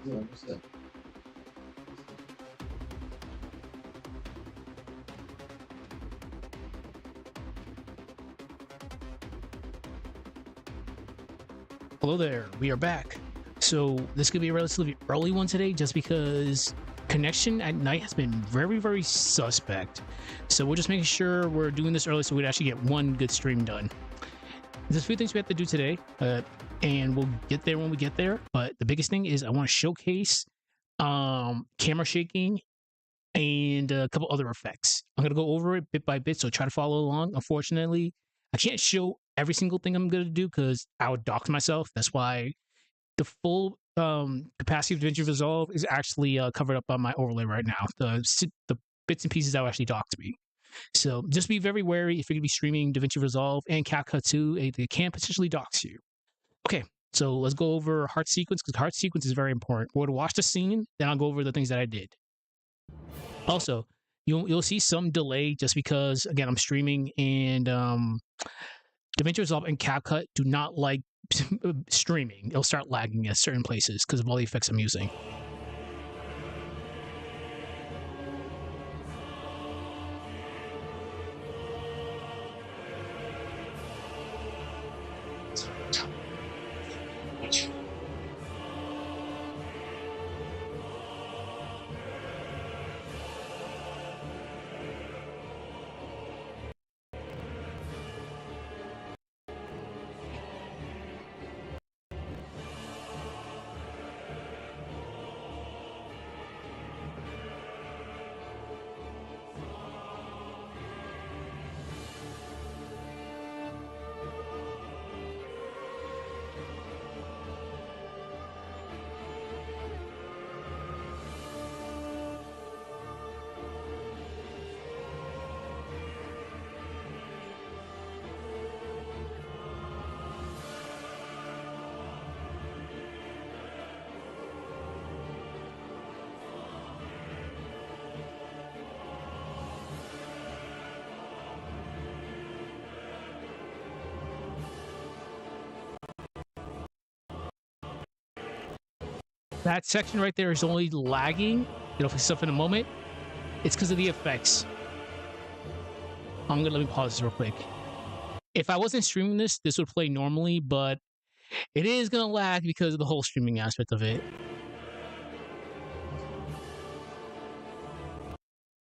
Hello there, we are back. So this could be a relatively early one today just because connection at night has been very suspect. So we're just making sure we're doing this early so we'd actually get one good stream done. There's a few things we have to do today, and we'll get there when we get there. But the biggest thing is I want to showcase camera shaking and a couple other effects. I'm going to go over it bit by bit, so try to follow along. Unfortunately, I can't show every single thing I'm going to do because I would dox myself. That's why the full capacity of DaVinci Resolve is actually covered up on my overlay right now. The bits and pieces that will actually dox me. So just be very wary if you're going to be streaming DaVinci Resolve and CapCut 2. It can potentially dox you. Okay, so let's go over heart sequence because heart sequence is very important. We're going to watch the scene, then I'll go over the things that I did. Also, you'll see some delay just because, again, I'm streaming and DaVinci Resolve and CapCut do not like streaming. It'll start lagging at certain places because of all the effects I'm using. That section right there is only lagging. It'll fix up in a moment. It's because of the effects. Let me pause this real quick. If I wasn't streaming this would play normally, but it is going to lag because of the whole streaming aspect of it.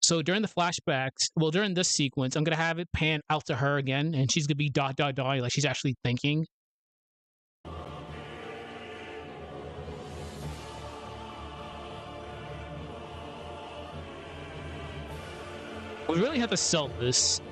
So during the flashbacks, well, during this sequence, I'm going to have it pan out to her again, and she's going to be ... like she's actually thinking. We really have to sell this.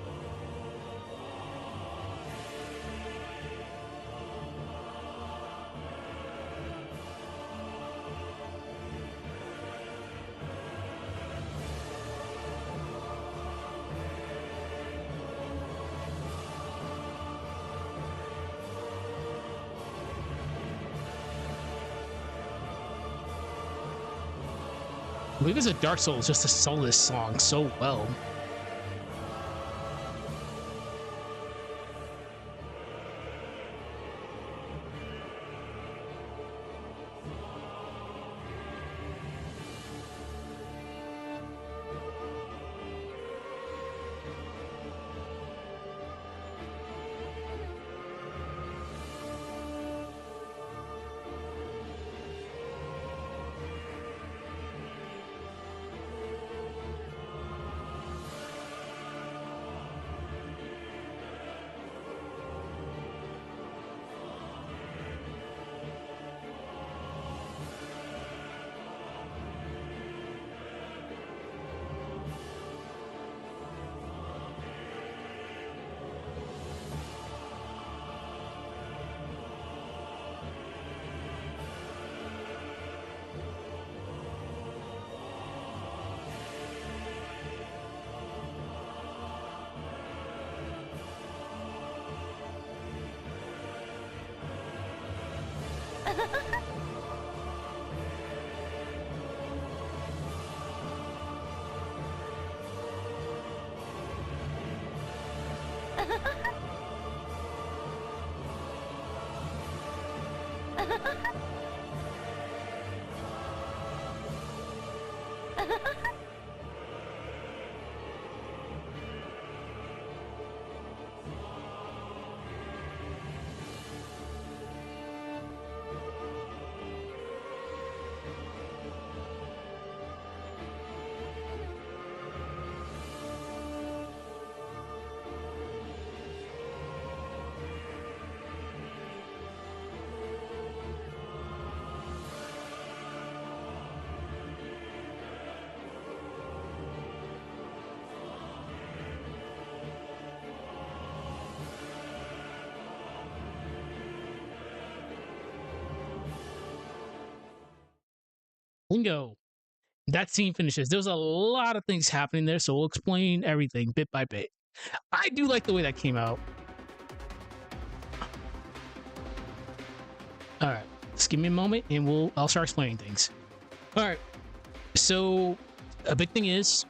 I believe it's a Dark Souls just to sell this song so well. Bingo. That scene finishes. There's a lot of things happening there, so we'll explain everything bit by bit. I do like the way that came out. All right, just give me a moment, and I'll start explaining things. All right. So a big thing is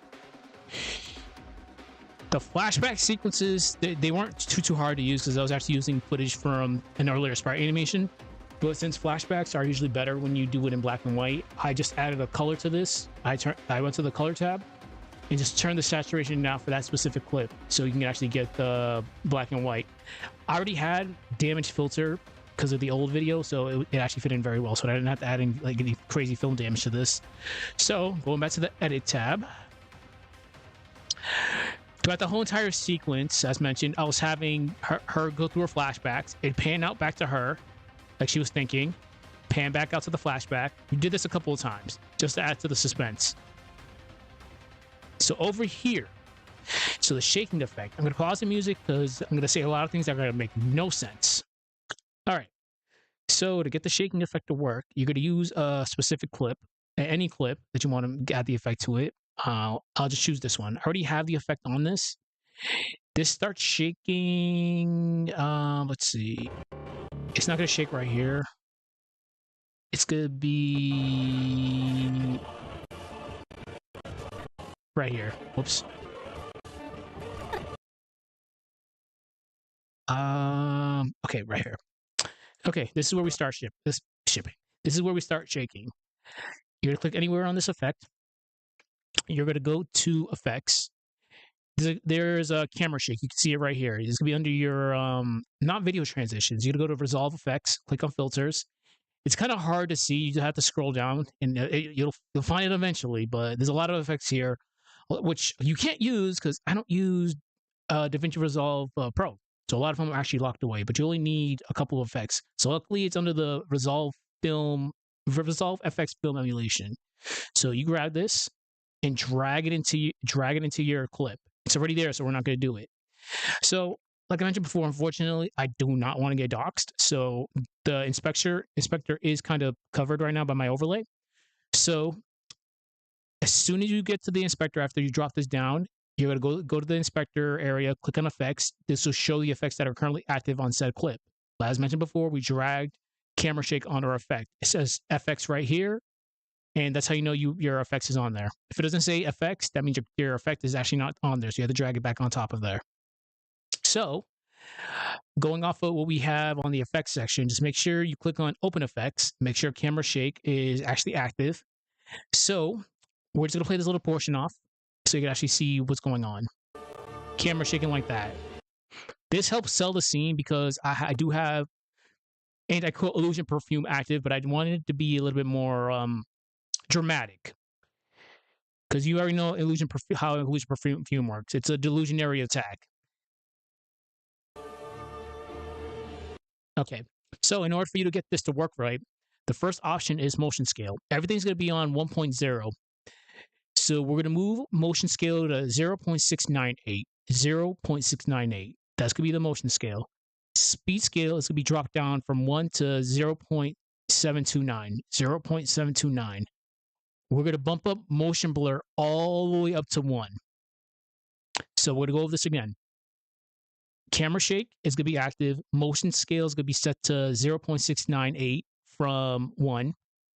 the flashback sequences. They weren't too hard to use because I was actually using footage from an earlier Sprite animation. But since flashbacks are usually better when you do it in black and white, I just added a color to this. I went to the color tab and just turned the saturation down for that specific clip so you can actually get the black and white. I already had damage filter because of the old video, so it actually fit in very well. So I didn't have to add any crazy film damage to this. So going back to the edit tab. Throughout the whole entire sequence, as mentioned, I was having her go through her flashbacks. It panned out back to her, like she was thinking, pan back out to the flashback. We did this a couple of times just to add to the suspense. So over here, so the shaking effect, I'm going to pause the music because I'm going to say a lot of things that are going to make no sense. All right. So to get the shaking effect to work, you're going to use a specific clip, any clip that you want to add the effect to it. I'll just choose this one. I already have the effect on this. This starts shaking. Let's see. It's not going to shake right here. It's going to be right here. Whoops. Okay, right here. Okay, this is where we start shipping. This is where we start shaking. You're going to click anywhere on this effect. You're going to go to effects. There's a camera shake. You can see it right here. It's gonna be under your not video transitions. You're gonna go to resolve effects, click on filters. It's kind of hard to see. You have to scroll down, and you'll find it eventually. But there's a lot of effects here, which you can't use because I don't use DaVinci Resolve Pro. So a lot of them are actually locked away. But you only need a couple of effects. So luckily, it's under the Resolve FX film emulation. So you grab this and drag it into your clip. It's already there, so we're not going to do it. So, like I mentioned before, unfortunately, I do not want to get doxxed. So the inspector is kind of covered right now by my overlay. So as soon as you get to the inspector, after you drop this down, you're going to go to the inspector area, click on effects. This will show the effects that are currently active on said clip. As mentioned before, we dragged camera shake on our effect. It says FX right here. And that's how you know your effects is on there. If it doesn't say effects, that means your effect is actually not on there. So you have to drag it back on top of there. So going off of what we have on the effects section, just make sure you click on open effects. Make sure camera shake is actually active. So we're just going to play this little portion off so you can actually see what's going on. Camera shaking like that. This helps sell the scene because I do have anti-illusion perfume active, but I wanted it to be a little bit more dramatic, because you already know how illusion perfume works. It's a delusionary attack. Okay, so in order for you to get this to work right, the first option is motion scale. Everything's going to be on 1.0. So we're going to move motion scale to 0.698. 0.698. That's going to be the motion scale. Speed scale is going to be dropped down from 1 to 0.729. 0.729. We're going to bump up motion blur all the way up to 1. So we're going to go over this again. Camera shake is going to be active. Motion scale is going to be set to 0.698 from 1.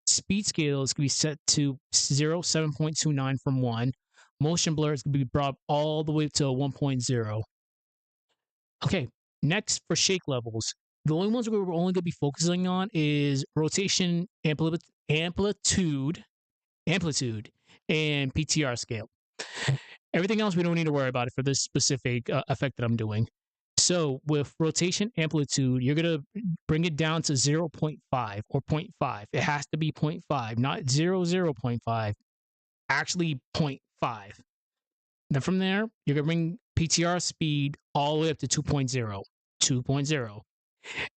Speed scale is going to be set to 7.29 from 1. Motion blur is going to be brought all the way to 1.0. Okay, next for shake levels. The only ones we're only going to be focusing on is rotation, amplitude, and PTR scale. Everything else we don't need to worry about it for this specific effect that I'm doing. So with rotation amplitude, you're going to bring it down to 0.5 or 0.5. It has to be 0.5, not 0.5, actually 0.5. Then from there, you're going to bring PTR speed all the way up to 2.0. 2.0.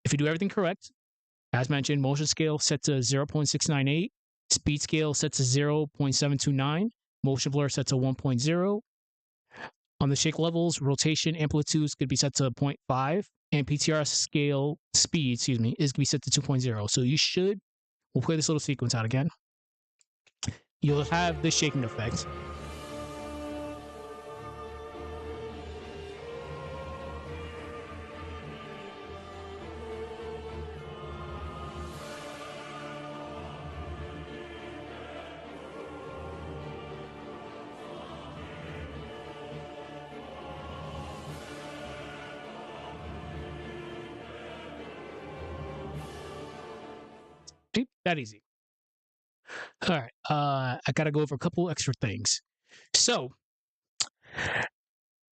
If you do everything correct, as mentioned, motion scale set to 0.698, speed scale set to 0.729, motion blur set to 1.0. On the shake levels, rotation amplitudes could be set to 0.5, and PTR scale speed, is going to be set to 2.0. So you should, we'll play this little sequence out again. You'll have this shaking effect. That easy. All right. I got to go over a couple extra things. So,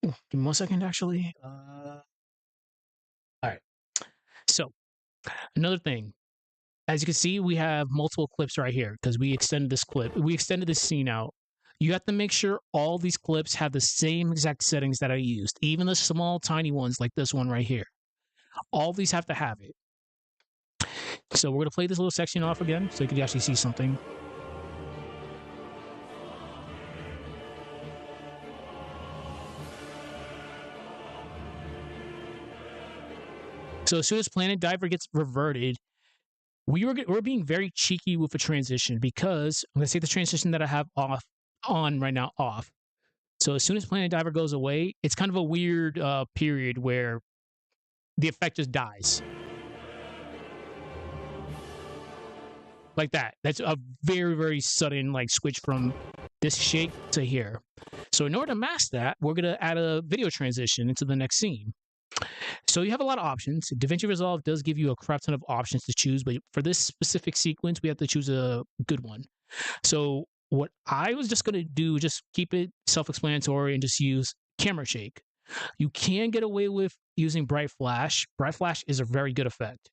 give me 1 second, actually. All right. So, another thing. As you can see, we have multiple clips right here because we extended this clip. We extended this scene out. You have to make sure all these clips have the same exact settings that I used, even the small, tiny ones like this one right here. All these have to have it. So we're going to play this little section off again so you can actually see something. So as soon as Planet Diver gets reverted, we're being very cheeky with a transition because I'm going to take the transition that I have on right now off. So as soon as Planet Diver goes away, it's kind of a weird period where the effect just dies. Like that. That's a very, very sudden like switch from this shake to here. So in order to mask that, we're going to add a video transition into the next scene. So you have a lot of options. DaVinci Resolve does give you a crap ton of options to choose, but for this specific sequence, we have to choose a good one. So what I was just going to do, just keep it self-explanatory and just use camera shake. You can get away with using bright flash. Bright flash is a very good effect,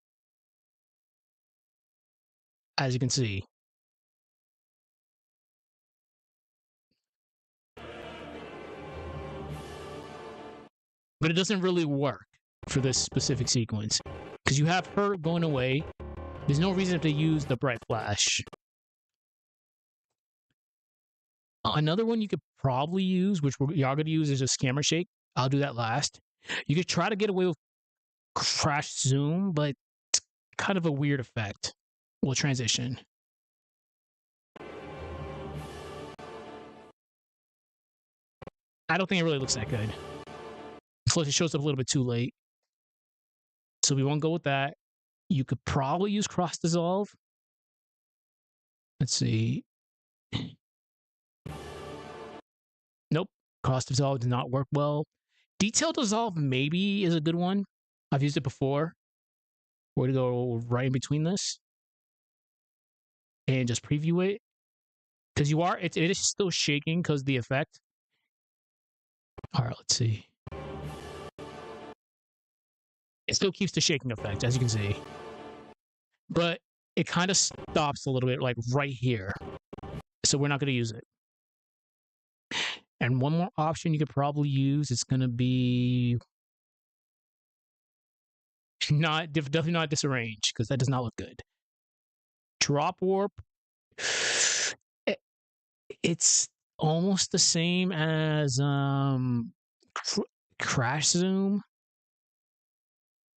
as you can see. But it doesn't really work for this specific sequence because you have her going away. There's no reason to use the bright flash. Another one you could probably use, which y'all going to use, is a camera shake. I'll do that last. You could try to get away with crash zoom, but it's kind of a weird effect. We'll transition. I don't think it really looks that good. Plus, it shows up a little bit too late. So we won't go with that. You could probably use cross dissolve. Let's see. Nope. Cross dissolve did not work well. Detail dissolve maybe is a good one. I've used it before. We're going to go right in between this and just preview it. Because it is still shaking because of the effect. All right, let's see. It still keeps the shaking effect, as you can see. But it kind of stops a little bit, like right here. So we're not going to use it. And one more option you could probably use is going to be definitely not disarrange, because that does not look good. Drop warp. It's almost the same as crash zoom.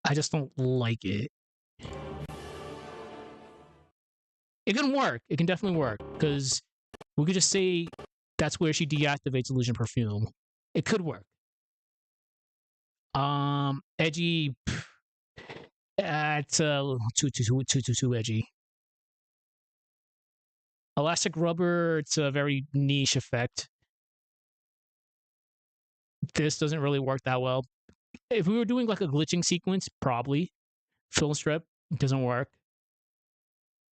I just don't like it. It can work. It can definitely work, because we could just say that's where she deactivates Illusion Perfume. It could work. Edgy. It's too edgy. Elastic rubber. It's a very niche effect. This doesn't really work that well. If we were doing like a glitching sequence, probably. Film strip doesn't work.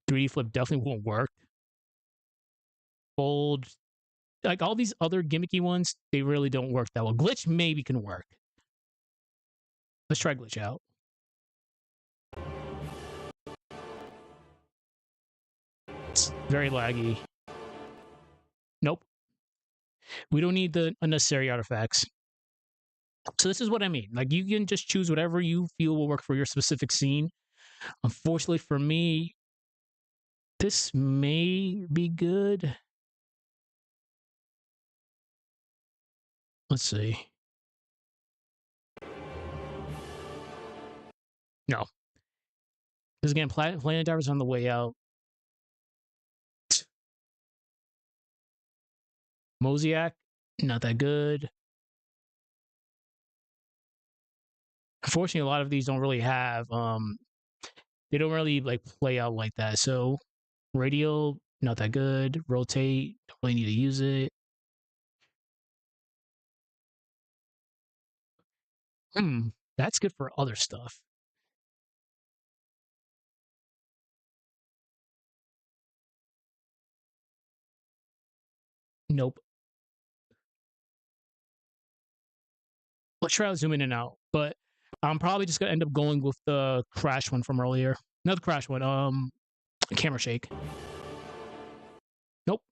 3D flip definitely won't work. Fold like all these other gimmicky ones, they really don't work that well. Glitch maybe can work. Let's try glitch out. It's very laggy. Nope. We don't need the unnecessary artifacts. So this is what I mean. Like you can just choose whatever you feel will work for your specific scene. Unfortunately for me, this may be good. Let's see. No. Because again, Planet Diver's on the way out. Mosaic, not that good. Unfortunately, a lot of these don't really have they don't really like play out like that. So radial, not that good. Rotate, don't really need to use it. That's good for other stuff. Nope. Let's try to zoom in and out, but I'm probably just gonna end up going with the crash one from earlier. Another crash one. Camera shake. Nope.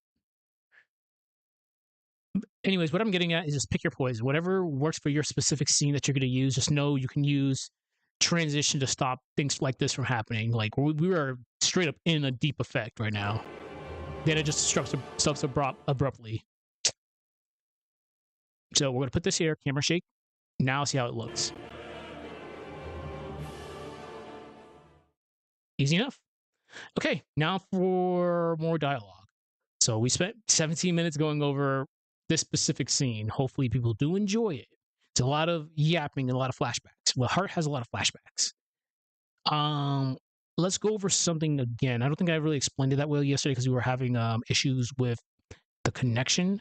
Anyways, what I'm getting at is just pick your poison. Whatever works for your specific scene that you're going to use, just know you can use transition to stop things like this from happening. Like we are straight up in a deep effect right now. Then it just stops abruptly. So we're going to put this here, camera shake. Now see how it looks. Easy enough. Okay, now for more dialogue. So we spent 17 minutes going over this specific scene. Hopefully people do enjoy it. It's a lot of yapping and a lot of flashbacks. Well, Heart has a lot of flashbacks. Let's go over something again. I don't think I really explained it that well yesterday because we were having issues with the connection.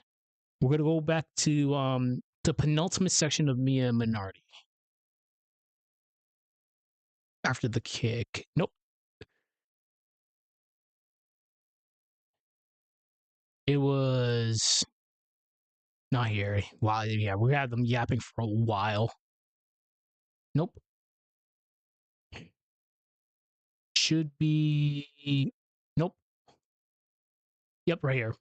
We're gonna go back to the penultimate section of Mia and Minardi. After the kick. Nope. It was not here. Wow, yeah, we had them yapping for a while. Nope. Should be. Nope. Yep, right here.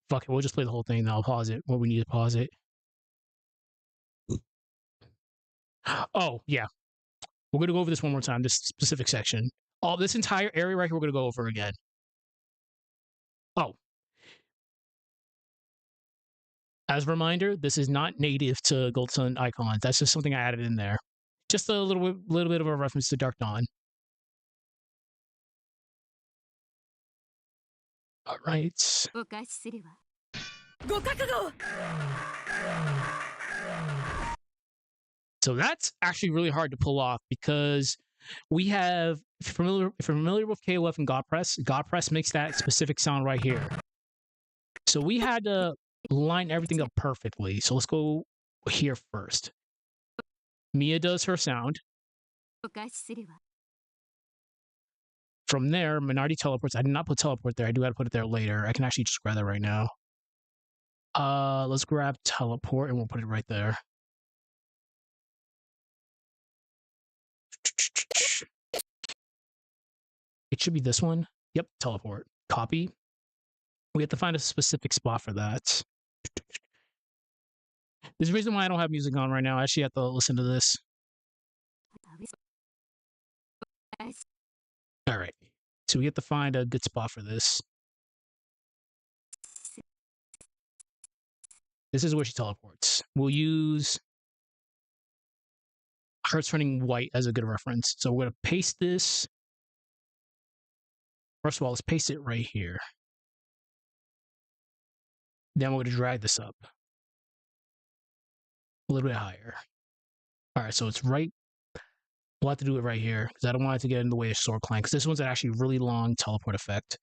Fuck it, we'll just play the whole thing. Then I'll pause it when we need to pause it. Oh, yeah. We're going to go over this one more time, this specific section. Oh, this entire area right here, we're going to go over again. Oh. As a reminder, this is not native to Gold Sun icons. That's just something I added in there. Just a little bit of a reference to Dark Dawn. All right. So that's actually really hard to pull off because we have, if you're familiar with KOF and God Press makes that specific sound right here. So we had to line everything up perfectly. So let's go here first. Mia does her sound. From there, Minardi teleports. I did not put teleport there. I do have to put it there later. I can actually just grab that right now. Let's grab teleport and we'll put it right there. It should be this one. Yep, teleport. Copy. We have to find a specific spot for that. There's a reason why I don't have music on right now. I actually have to listen to this. All right. So we have to find a good spot for this. This is where she teleports. We'll use Hearts Turning White as a good reference. So we're going to paste this. First of all, let's paste it right here. Then we're going to drag this up a little bit higher. All right, so it's right. We'll have to do it right here because I don't want it to get in the way of Sword Clan because this one's actually a really long teleport effect.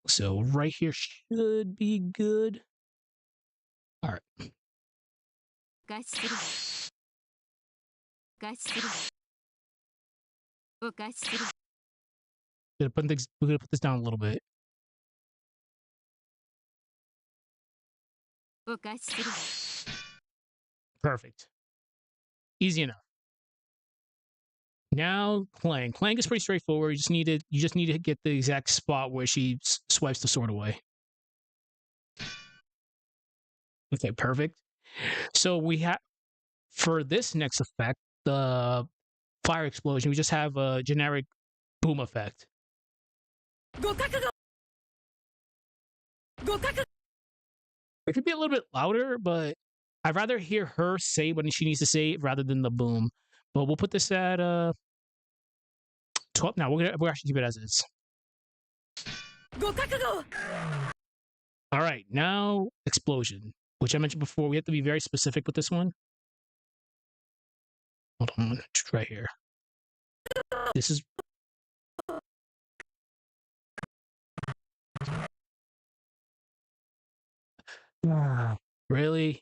So right here should be good. All right. We're gonna put this down a little bit. Perfect. Easy enough. Now playing. Playing is pretty straightforward. You just need to get the exact spot where she swipes the sword away. Okay, perfect. So we have for this next effect, the fire explosion, we just have a generic boom effect. It could be a little bit louder, but I'd rather hear her say what she needs to say rather than the boom. But we'll put this at 12. Now we'll actually keep it as is. All right, now explosion, which I mentioned before. We have to be very specific with this one. Hold on, right here. This is really.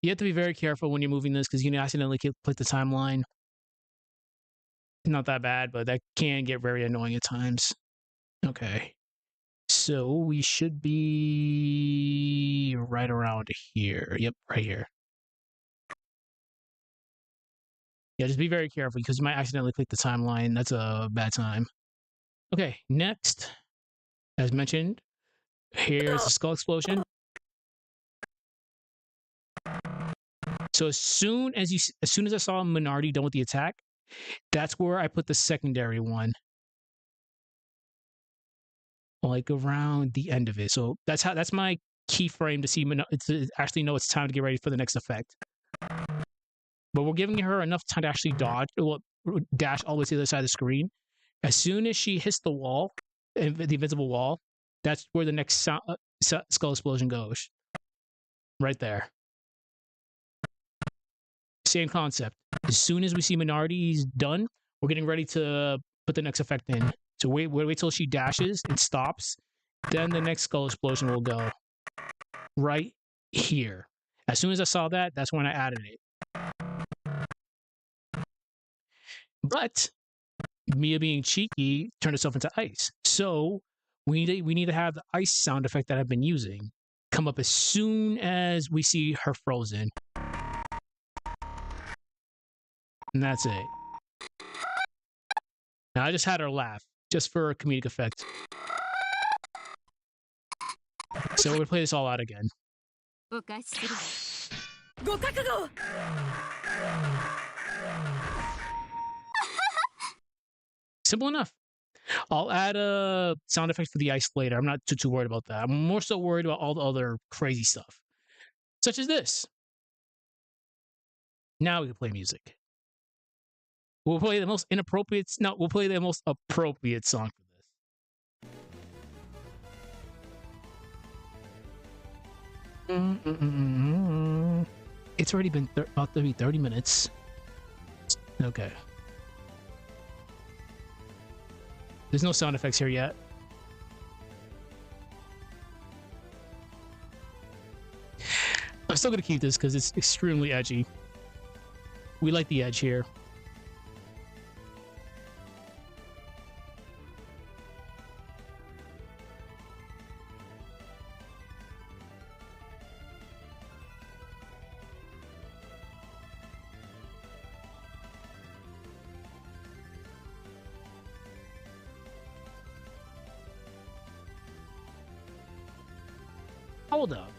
You have to be very careful when you're moving this because you can accidentally click the timeline. Not that bad, but that can get very annoying at times. Okay. So we should be right around here. Yep, right here. Yeah, just be very careful because you might accidentally click the timeline. That's a bad time. Okay, next, as mentioned, here's the skull explosion. So as soon as I saw Minority done with the attack, that's where I put the secondary one. Like around the end of it. So that's my keyframe to see to actually know it's time to get ready for the next effect. But we're giving her enough time to actually dash all the way to the other side of the screen. As soon as she hits the wall, the invisible wall, that's where the next skull explosion goes. Right there. Same concept. As soon as we see Minority's done, we're getting ready to put the next effect in. So wait till she dashes and stops. Then the next skull explosion will go right here. As soon as I saw that, that's when I added it. But Mia being cheeky turned herself into ice. So we need to have the ice sound effect that I've been using come up as soon as we see her frozen. And that's it. Now I just had her laugh, just for a comedic effect. So we're gonna play this all out again. Simple enough. I'll add a sound effect for the ice later. I'm not too worried about that. I'm more so worried about all the other crazy stuff, such as this. Now we can play music. We'll play the most inappropriate. No, we'll play the most appropriate song for this. It's already been about to be 30 minutes. Okay. There's no sound effects here yet. I'm still gonna keep this because it's extremely edgy. We like the edge here. Hold up.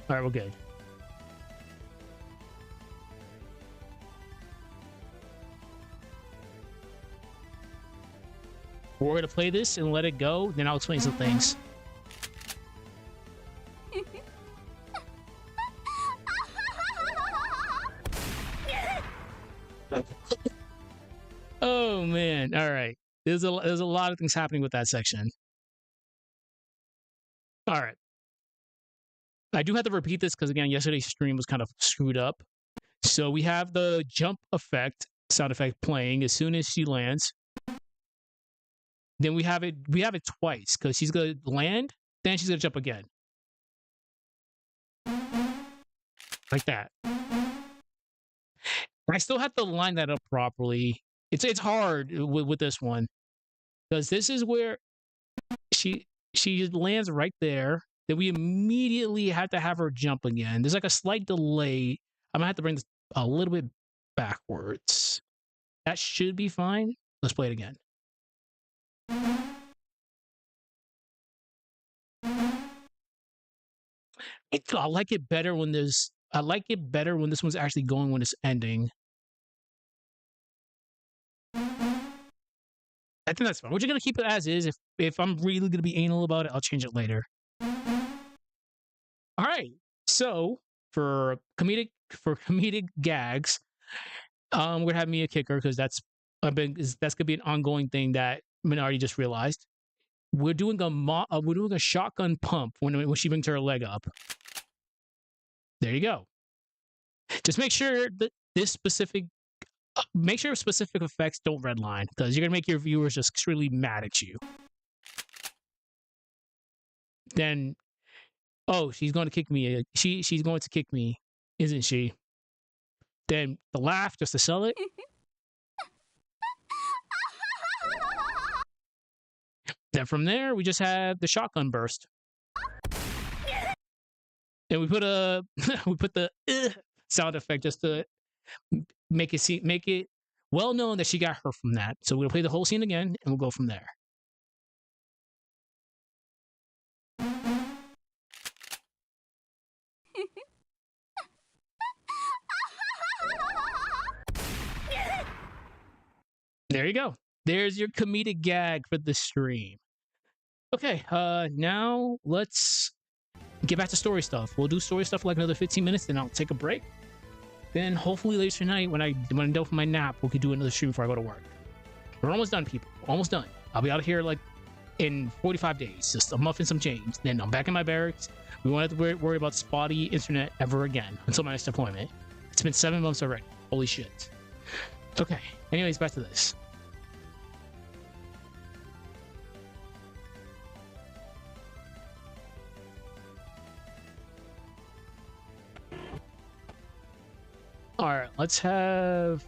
All right, we're good. We're gonna play this and let it go, then I'll explain some things. Oh man! All right, there's a lot of things happening with that section. All right. I do have to repeat this because, again, yesterday's stream was kind of screwed up. So we have the jump effect, sound effect playing as soon as she lands. Then we have it twice because she's going to land, then she's going to jump again. Like that. I still have to line that up properly. It's hard with this one because this is where she lands right there. Then we immediately have to have her jump again. There's like a slight delay. I'm gonna have to bring this a little bit backwards. That should be fine. Let's play it again. I like it better when there's. I like it better when this one's actually going when it's ending. I think that's fine. We're just gonna keep it as is. If I'm really gonna be anal about it, I'll change it later. All right. So for comedic gags, we're gonna have me a kicker because that's gonna be an ongoing thing that Minardi just realized. We're doing a shotgun pump when she brings her leg up. There you go. Just make sure that make sure specific effects don't redline because you're gonna make your viewers just extremely mad at you. Then, oh, she's going to kick me. She's going to kick me, isn't she? Then the laugh just to sell it. Then from there we just have the shotgun burst, and we put the sound effect just to make it well known that she got hurt from that. So we'll play the whole scene again, and we'll go from there. There you go. There's your comedic gag for the stream. Okay, now let's get back to story stuff. We'll do story stuff for like another 15 minutes, then I'll take a break. Then hopefully later tonight, when I'm done for my nap, we could do another stream before I go to work. We're almost done, people. Almost done. I'll be out of here like in 45 days, just a month and some change. Then I'm back in my barracks. We won't have to worry about spotty internet ever again until my next deployment. It's been 7 months already. Holy shit. Okay. Anyways, back to this. All right, let's have.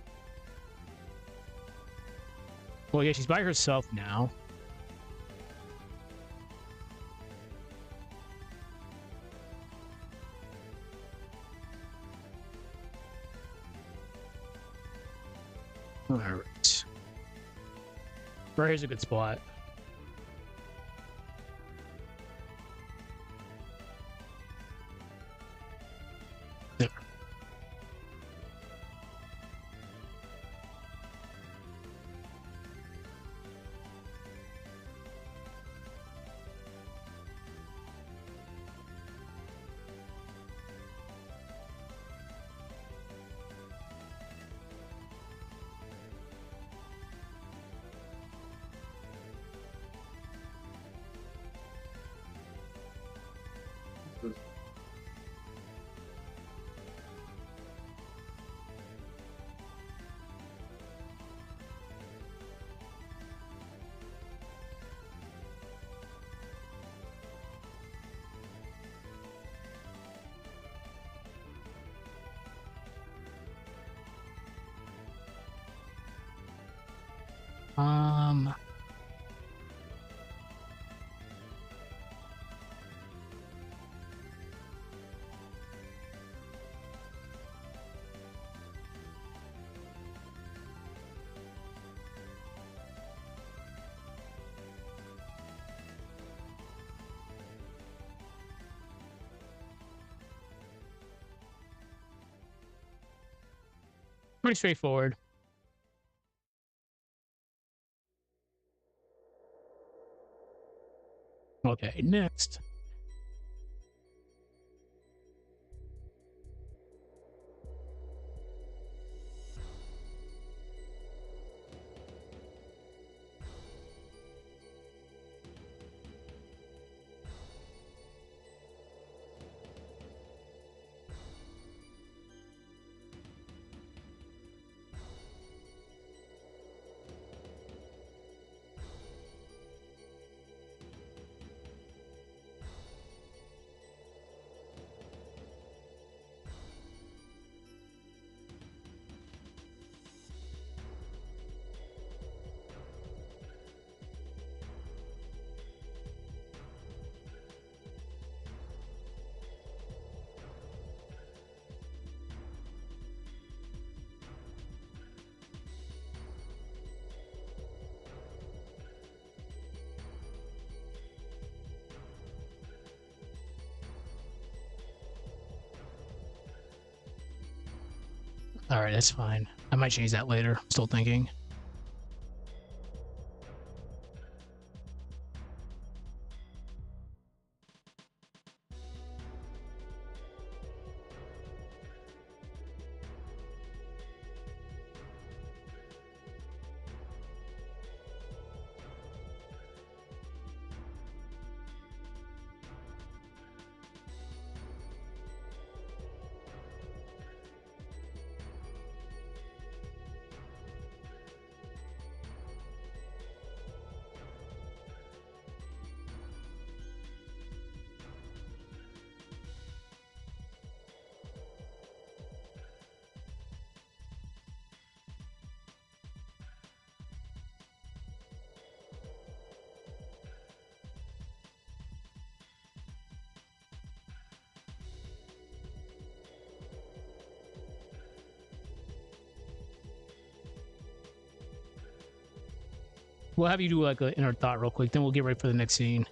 Well, yeah, she's by herself now. All right. Right here's a good spot. Um. Pretty straightforward. Okay, next. All right, that's fine. I might change that later. Still thinking. We'll have you do like an inner thought real quick, then we'll get ready for the next scene.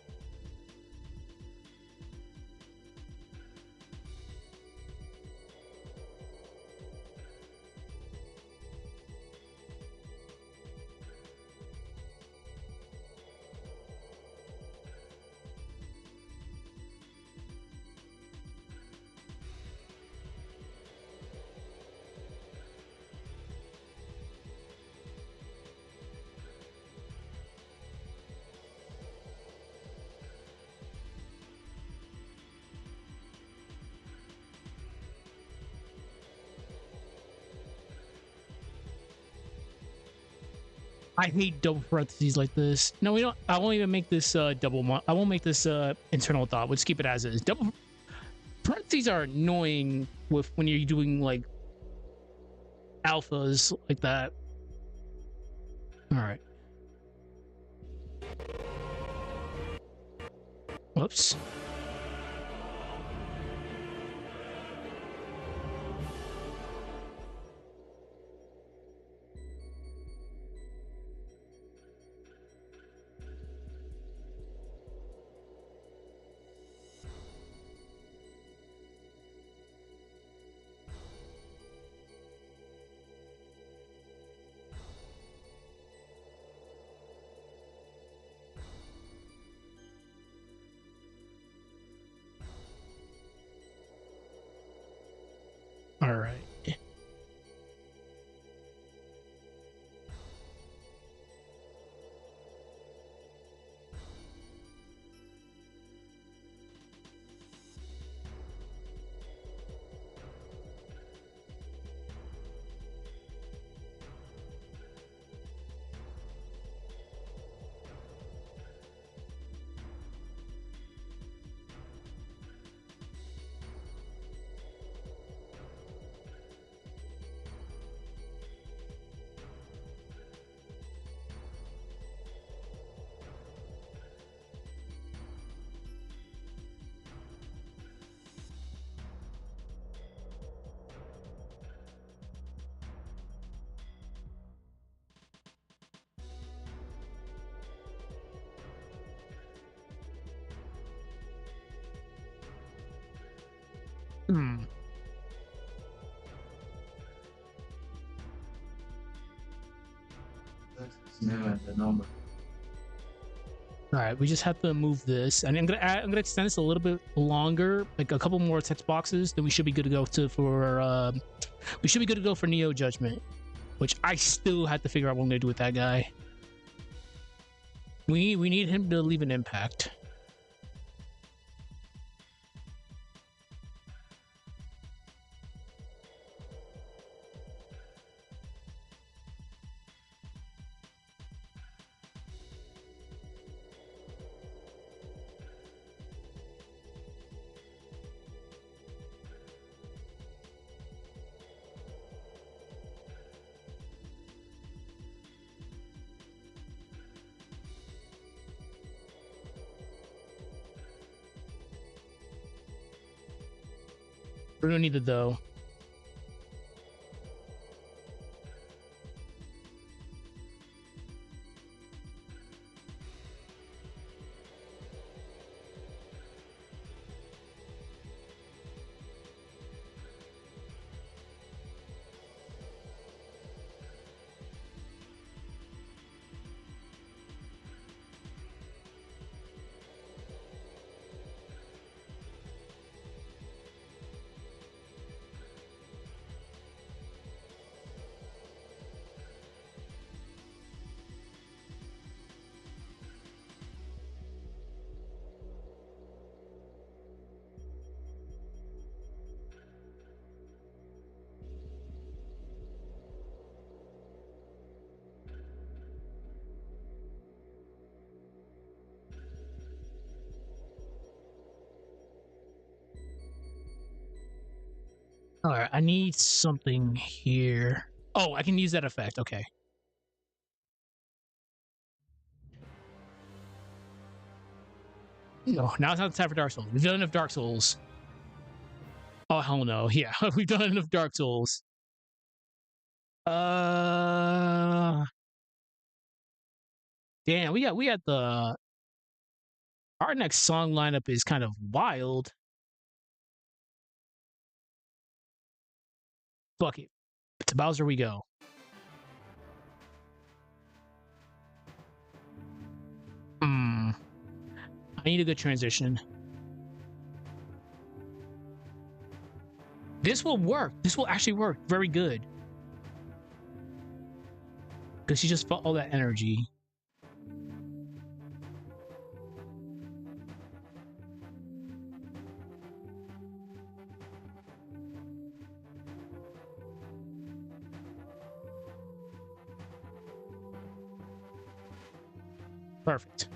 I hate double parentheses like this. No, we don't. I won't even make this double. I won't make this internal thought. We'll just keep it as is. Double parentheses are annoying with when you're doing like alphas like that. All right. Whoops. All right. Hmm. The number. All right, we just have to move this, and I'm gonna extend this a little bit longer, like a couple more text boxes. Then we should be good to go we should be good to go for Neo Judgment, which I still have to figure out what I'm gonna do with that guy. We need him to leave an impact. We don't need it though. All right, I need something here. Oh, I can use that effect. Okay. No, now it's not the time for Dark Souls. We've done enough Dark Souls. Oh hell no! Yeah, we've done enough Dark Souls. Uh, damn, we got the our next song lineup is kind of wild. Fuck it, to Bowser we go. Hmm, I need a good transition. This will work. This will actually work very good because she just felt all that energy. Perfect.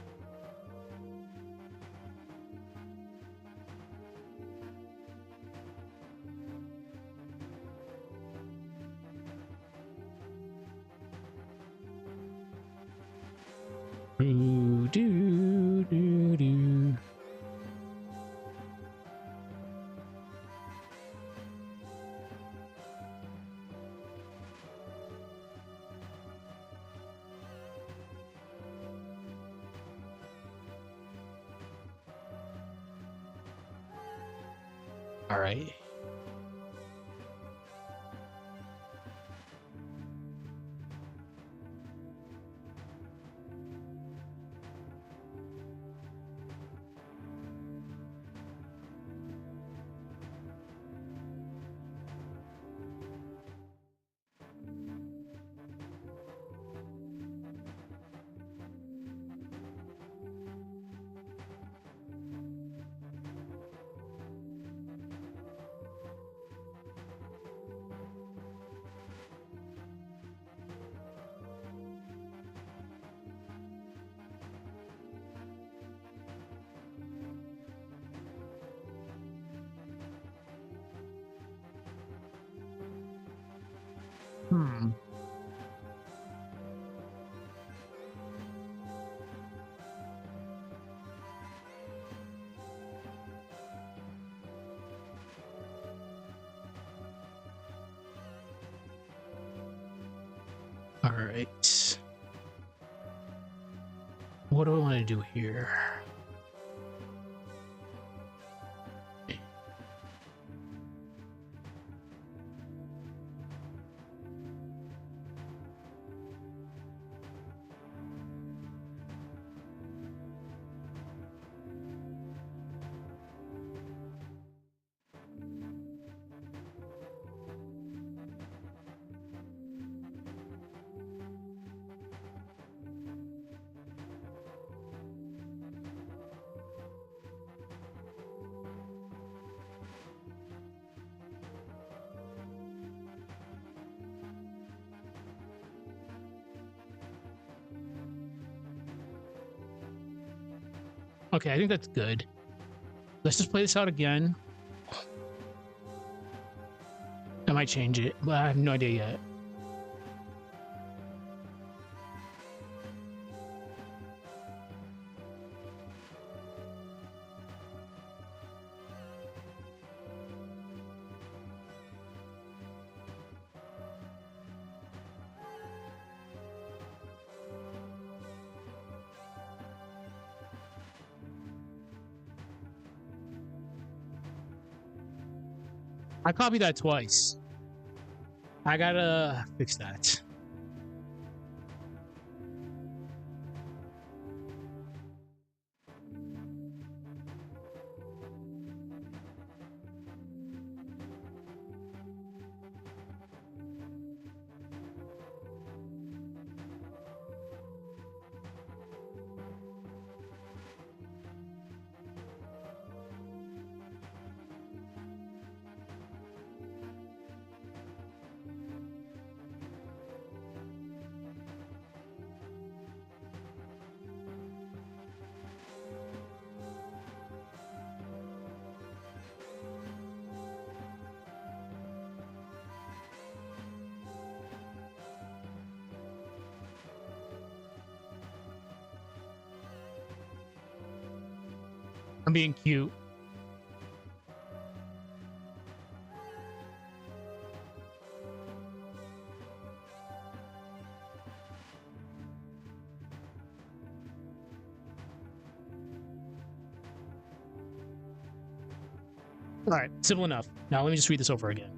Do do do do. All right. Hmm. All right. What do I want to do here? Okay, I think that's good. Let's just play this out again. I might change it, but I have no idea yet. I copied that twice. I gotta fix that. I'm being cute. All right, simple enough. Now let me just read this over again.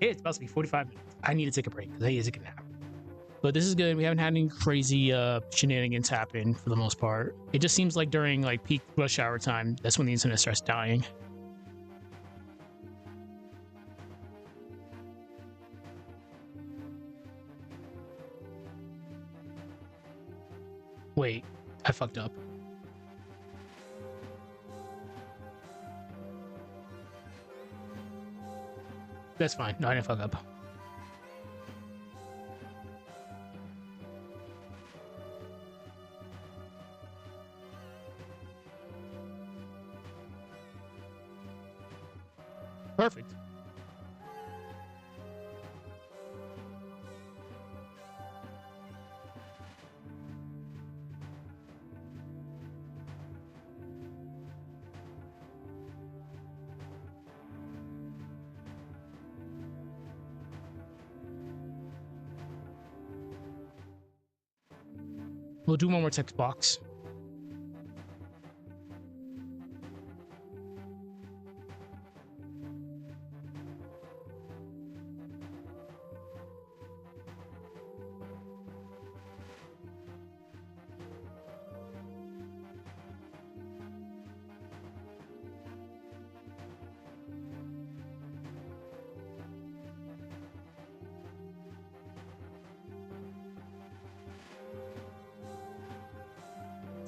It's about to be 45 minutes. I need to take a break because I need to take a nap. But this is good. We haven't had any crazy shenanigans happen for the most part. It just seems like during like peak rush hour time, that's when the internet starts dying. Wait, I fucked up. That's fine. No, I didn't fuck up. Perfect. We'll do one more text box.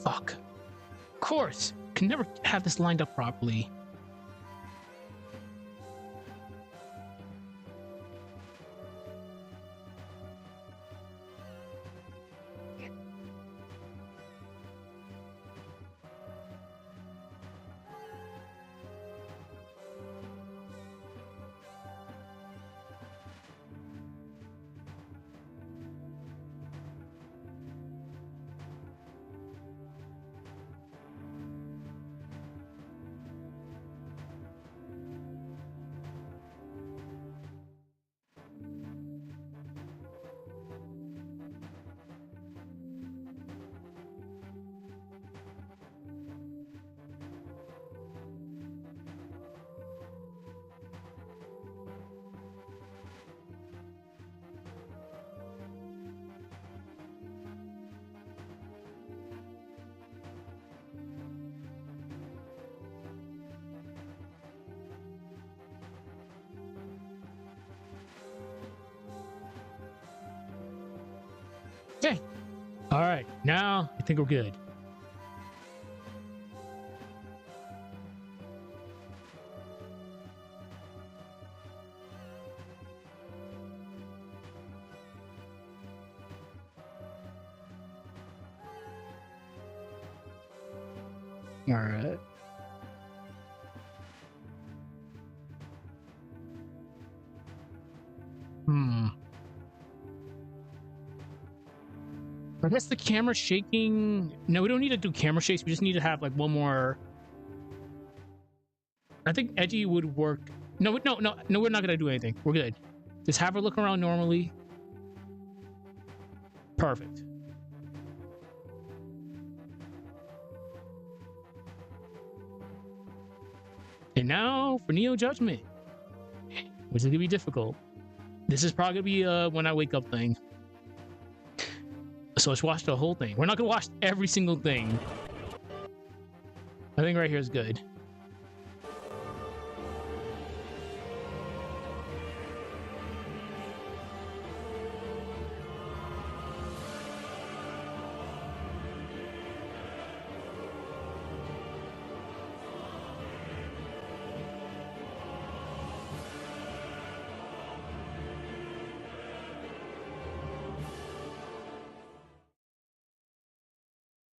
Fuck. Of course. Can never have this lined up properly. Okay. All right. Now I think we're good. All right. I guess the camera shaking. No, we don't need to do camera shakes. We just need to have like one more. I think edgy would work. No, no, no, no. We're not gonna do anything. We're good. Just have her look around normally. Perfect. And now for Neo Judgment, which is gonna be difficult. This is probably gonna be a when I wake up thing. So let's watch the whole thing. We're not gonna watch every single thing. I think right here is good.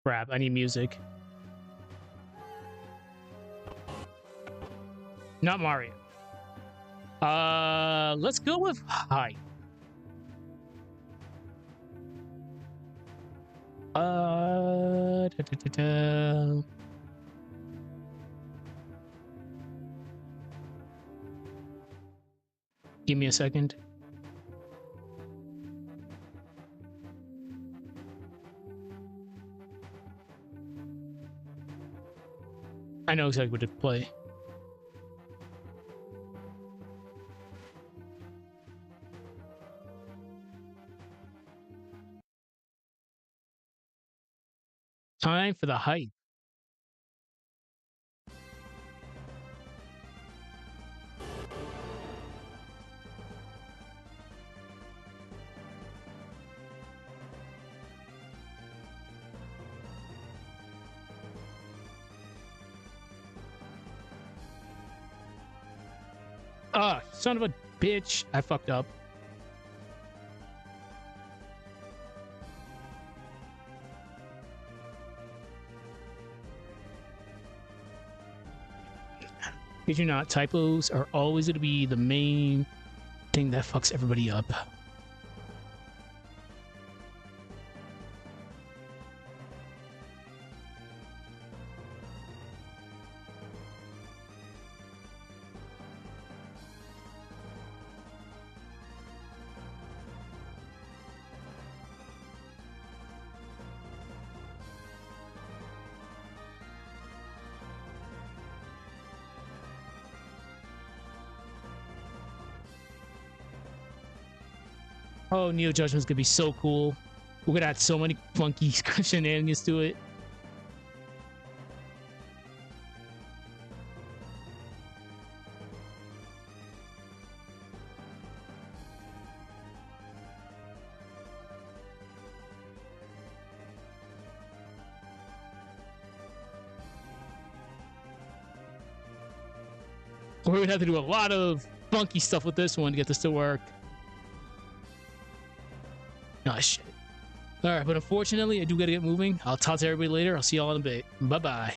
Crap, I need music. Not Mario. Let's go with height. Da, da, da, da. Give me a second. I know exactly what to play. Time for the hype. Ah, son of a bitch. I fucked up. Did you not? Typos are always going to be the main thing that fucks everybody up. Oh, Neo Judgment's gonna be so cool. We're gonna add so many funky shenanigans to it. We're gonna have to do a lot of funky stuff with this one to get this to work. Oh, shit. All right, but unfortunately, I do gotta get moving. I'll talk to everybody later. I'll see y'all in a bit. Bye-bye.